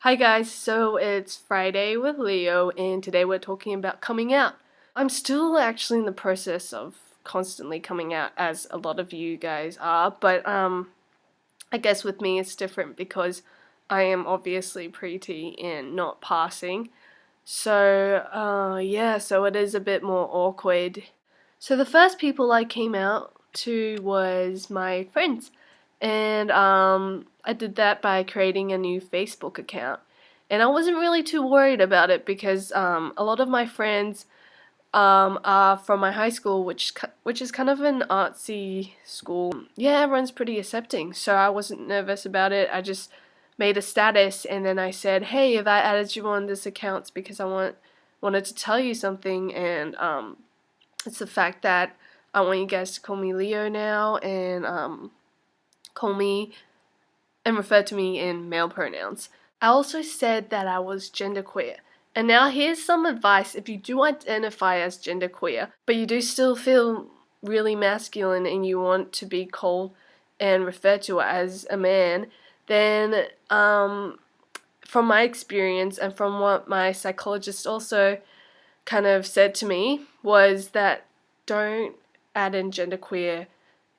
Hi guys, so it's Friday with Leo and today we're talking about coming out. I'm still actually in the process of constantly coming out as a lot of you guys are, but I guess with me it's different because I am obviously pretty and not passing. So yeah, so it is a bit more awkward. So the first people I came out to was my friends, and I did that by creating a new Facebook account. And I wasn't really too worried about it because a lot of my friends are from my high school, which is kind of an artsy school. Yeah, everyone's pretty accepting, so I wasn't nervous about it. I just made a status and then I said, "Hey, if I added you on this account, it's because I wanted to tell you something, and it's the fact that I want you guys to call me Leo now and call me and refer to me in male pronouns." I also said that I was genderqueer. And now here's some advice if you do identify as genderqueer, but you do still feel really masculine and you want to be called and referred to as a man, then from my experience and from what my psychologist also kind of said to me was that don't add in genderqueer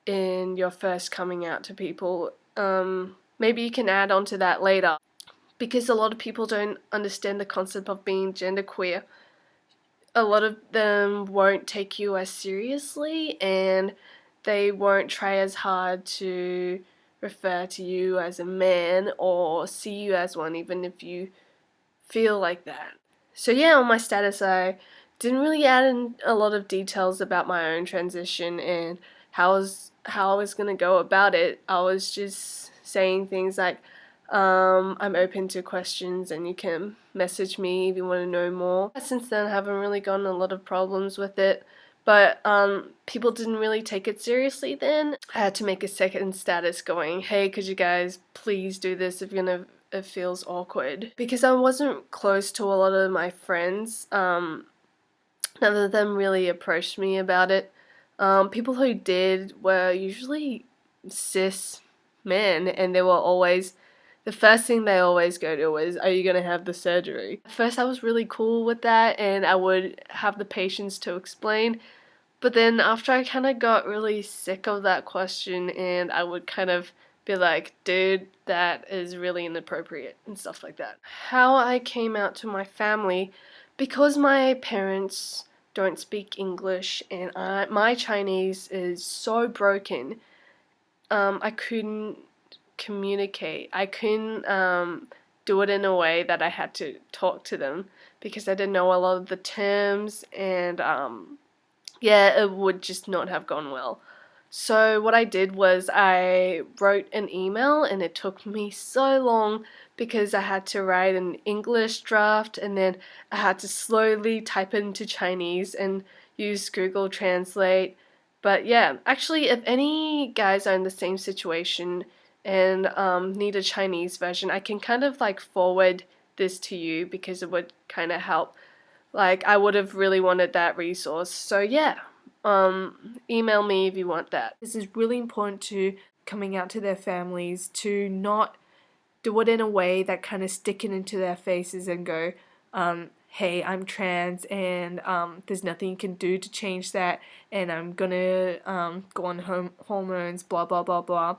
in your first coming out to people. Maybe you can add on to that later because a lot of people don't understand the concept of being genderqueer. A lot of them won't take you as seriously and they won't try as hard to refer to you as a man or see you as one even if you feel like that. So yeah, on my status I didn't really add in a lot of details about my own transition and how I was gonna go about it. I was just saying things like I'm open to questions and you can message me if you want to know more. Since then I haven't really gotten a lot of problems with it, but people didn't really take it seriously then. I had to make a second status going, "Hey, could you guys please do this if you're gonna it feels awkward," because I wasn't close to a lot of my friends. None of them really approached me about it. People who did were usually cis men, and they were always the first thing they always go to is, "Are you gonna have the surgery?" At first I was really cool with that and I would have the patience to explain, but then after I kind of got really sick of that question and I would kind of be like, "Dude, that is really inappropriate," and stuff like that. How I came out to my family, because my parents don't speak English and my Chinese is so broken, I couldn't communicate. I couldn't do it in a way that I had to talk to them because I didn't know a lot of the terms and yeah, it would just not have gone well. So what I did was I wrote an email and it took me so long because I had to write an English draft and then I had to slowly type it into Chinese and use Google Translate. But yeah, actually if any guys are in the same situation and need a Chinese version, I can kind of like forward this to you because it would kind of help. Like I would have really wanted that resource. So yeah, email me if you want that. This is really important to coming out to their families, to not do it in a way that kind of stick it into their faces and go, "Hey, I'm trans and there's nothing you can do to change that and I'm gonna go on hormones, blah blah blah blah."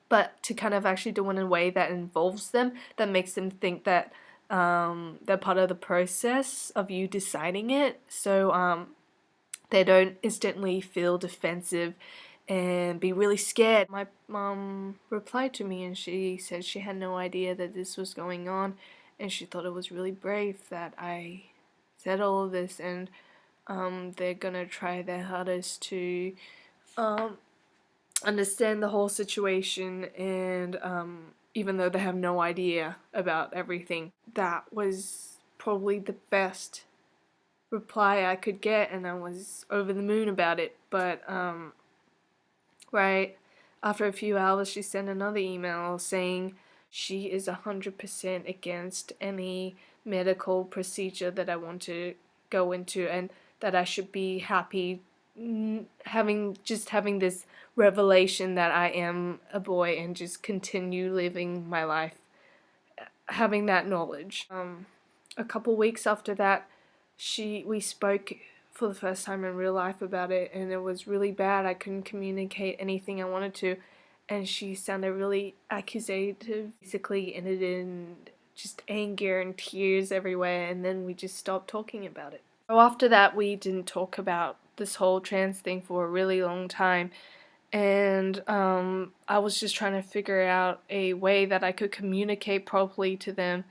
But to kind of actually do it in a way that involves them, that makes them think that they're part of the process of you deciding it, so they don't instantly feel defensive and be really scared. My mom replied to me and she said she had no idea that this was going on and she thought it was really brave that I said all of this, and they're gonna try their hardest to understand the whole situation, and even though they have no idea about everything. That was probably the best reply I could get and I was over the moon about it. But right after a few hours she sent another email saying she is 100% against any medical procedure that I want to go into and that I should be happy having this revelation that I am a boy and just continue living my life having that knowledge. A couple weeks after that, we spoke for the first time in real life about it, and it was really bad. I couldn't communicate anything I wanted to, and she sounded really accusative. Basically ended in just anger and tears everywhere, and then we just stopped talking about it. So after that, we didn't talk about this whole trans thing for a really long time, and I was just trying to figure out a way that I could communicate properly to them,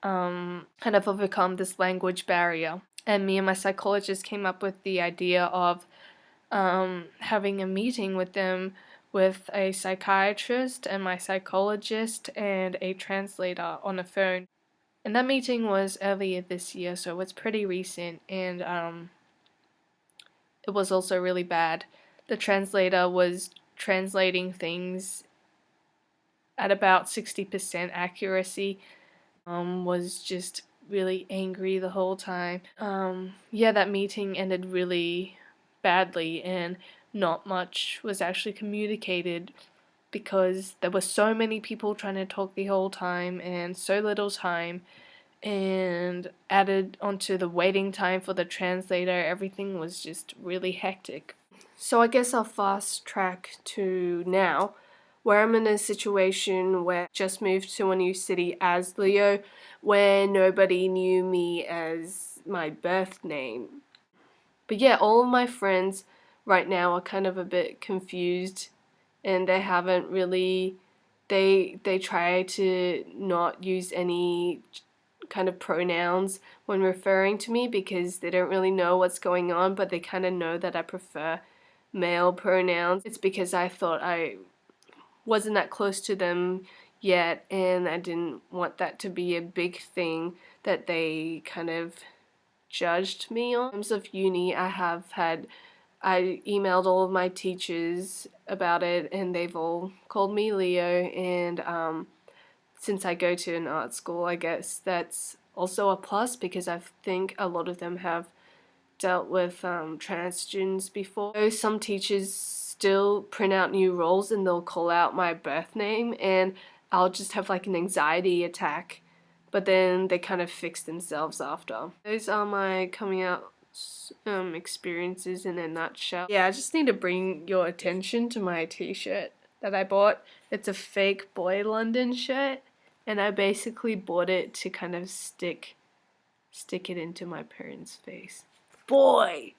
kind of overcome this language barrier. And me and my psychologist came up with the idea of having a meeting with them, with a psychiatrist and my psychologist and a translator on the phone. And that meeting was earlier this year, so it's pretty recent, and it was also really bad. The translator was translating things at about 60% accuracy, was just really angry the whole time. Yeah, that meeting ended really badly, and not much was actually communicated because there were so many people trying to talk the whole time and so little time, and added onto the waiting time for the translator, everything was just really hectic. So I guess I'll fast track to now, where I'm in a situation where I just moved to a new city as Leo, where nobody knew me as my birth name. But yeah, all of my friends right now are kind of a bit confused, and they haven't really, they try to not use any kind of pronouns when referring to me because they don't really know what's going on, but they kind of know that I prefer male pronouns. It's because I thought I wasn't that close to them yet, and I didn't want that to be a big thing that they kind of judged me on. In terms of uni, I emailed all of my teachers about it, and they've all called me Leo, and since I go to an art school, I guess that's also a plus because I think a lot of them have dealt with trans students before. So some teachers still print out new roles and they'll call out my birth name, and I'll just have like an anxiety attack, but then they kind of fix themselves after. Those are my coming out experiences in a nutshell. Yeah, I just need to bring your attention to my t-shirt that I bought. It's a fake Boy London shirt, and I basically bought it to kind of stick it into my parents' face. Boy!